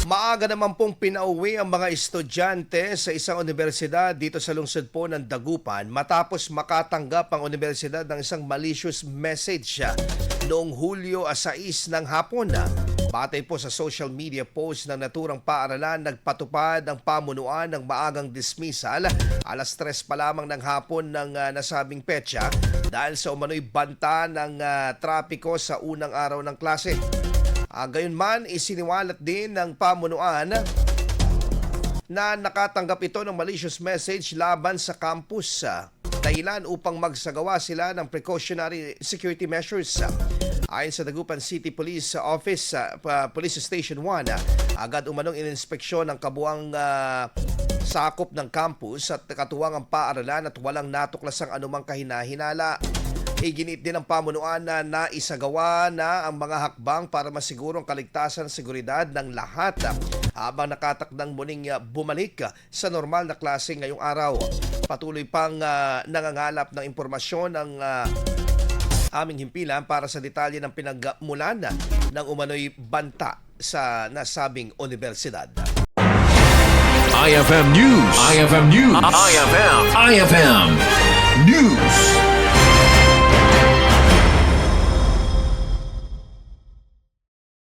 Maaga naman pong pinauwi ang mga estudyante sa isang universidad dito sa lungsod po ng Dagupan matapos makatanggap ang universidad ng isang malicious message noong Hulyo 6 ng hapon. Batay po sa social media post ng naturang paaralan, nagpatupad ang pamunuan ng maagang dismissal alas 3 pa lamang ng hapon ng nasabing petsa dahil sa umano'y banta ng trapiko sa unang araw ng klase. Gayunman, isiniwalat din ng pamunuan na nakatanggap ito ng malicious message laban sa campus. Dahilan upang magsagawa sila ng precautionary security measures. Ayon sa Dagupan City Police Office, Police Station 1, agad umanong ininspeksyon ang kabuang sakop ng campus at katuwang ang paaralan at walang natuklasang anumang kahinahinala. Iginit din ng pamunuan na naisagawa na ang mga hakbang para masiguro ang kaligtasan at seguridad ng lahat habang nakatakdang muling bumalik sa normal na klase ngayong araw. Patuloy pang nangangalap ng impormasyon ng aming himpilan para sa detalye ng pinagmulan ng umano'y banta sa nasabing universidad. IFM News. IFM News. IFM News.